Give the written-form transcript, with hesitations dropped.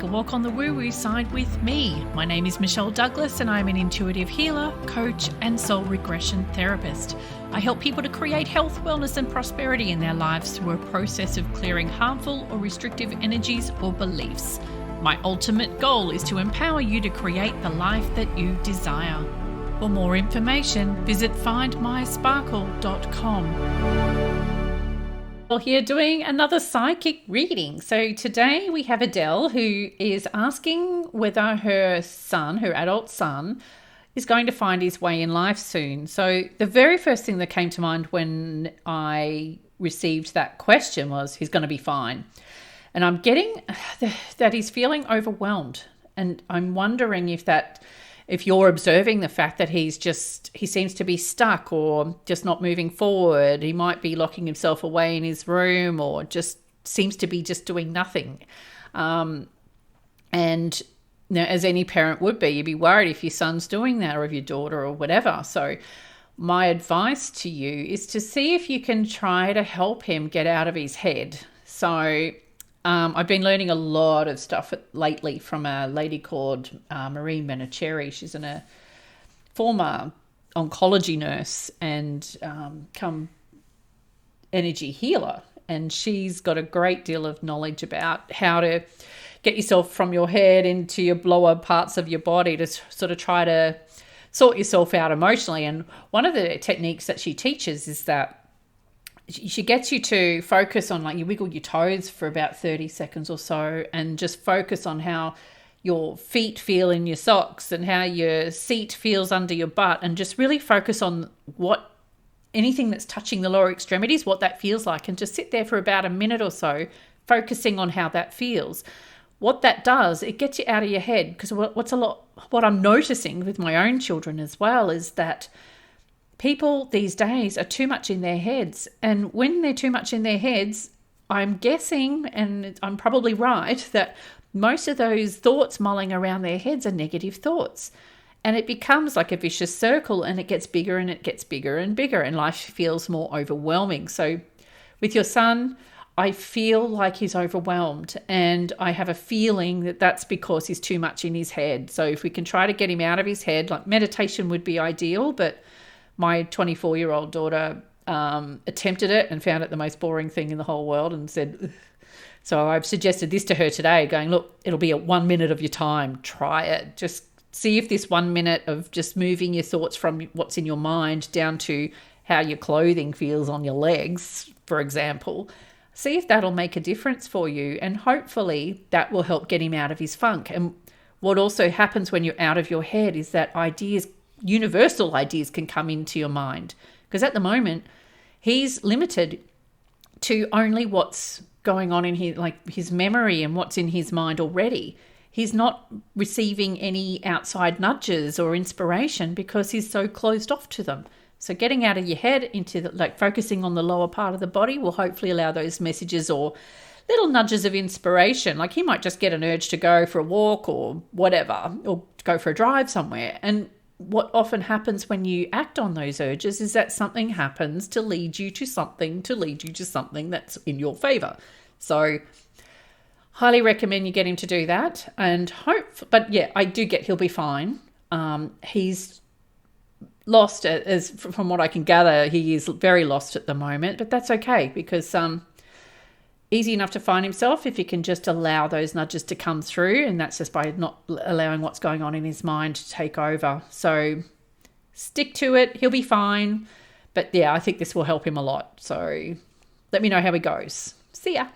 a walk on the woo-woo side with me. My name is Michelle Douglas and I'm an intuitive healer, coach and soul regression therapist. I help people to create health, wellness and prosperity in their lives through a process of clearing harmful or restrictive energies or beliefs. My ultimate goal is to empower you to create the life that you desire. For more information, visit findmysparkle.com. Well, here doing another psychic reading. So today we have Adele who is asking whether her son, her adult son, is going to find his way in life soon. So the very first thing that came to mind when I received that question was he's going to be fine. And I'm getting that he's feeling overwhelmed. And I'm wondering if you're observing the fact that he seems to be stuck or just not moving forward. He might be locking himself away in his room or just seems to be just doing nothing. And as any parent would be, you'd be worried if your son's doing that or if your daughter or whatever. So my advice to you is to see if you can try to help him get out of his head. So I've been learning a lot of stuff lately from a lady called Marie Menacheri. She's a former oncology nurse and come energy healer. And she's got a great deal of knowledge about how to get yourself from your head into your lower parts of your body to sort of try to sort yourself out emotionally. And one of the techniques that she teaches is that she gets you to focus on, like, you wiggle your toes for about 30 seconds or so and just focus on how your feet feel in your socks and how your seat feels under your butt, and just really focus on anything that's touching the lower extremities, what that feels like, and just sit there for about a minute or so focusing on how that feels. What that does, it gets you out of your head, because what I'm noticing with my own children as well is that people these days are too much in their heads. And when they're too much in their heads, I'm guessing, and I'm probably right, that most of those thoughts mulling around their heads are negative thoughts. And it becomes like a vicious circle, and it gets bigger and it gets bigger and bigger, and life feels more overwhelming. So with your son, I feel like he's overwhelmed, and I have a feeling that that's because he's too much in his head. So if we can try to get him out of his head, like meditation would be ideal, but my 24-year-old daughter attempted it and found it the most boring thing in the whole world and said, ugh. So I've suggested this to her today, going, look, it'll be 1 minute of your time. Try it. Just see if this 1 minute of just moving your thoughts from what's in your mind down to how your clothing feels on your legs, for example, see if that'll make a difference for you. And hopefully that will help get him out of his funk. And what also happens when you're out of your head is that universal ideas can come into your mind, because at the moment he's limited to only what's going on in his memory and what's in his mind already. He's not receiving any outside nudges or inspiration because he's so closed off to them. So getting out of your head into focusing on the lower part of the body will hopefully allow those messages or little nudges of inspiration. Like he might just get an urge to go for a walk or whatever, or go for a drive somewhere. And what often happens when you act on those urges is that something happens to lead you to something that's in your favor. So highly recommend you get him to do that, and I do get he'll be fine. He's lost, as from what I can gather, he is very lost at the moment, but that's okay, because easy enough to find himself if you can just allow those nudges to come through, and that's just by not allowing what's going on in his mind to take over. So stick to it, he'll be fine. But yeah, I think this will help him a lot. So let me know how he goes. See ya.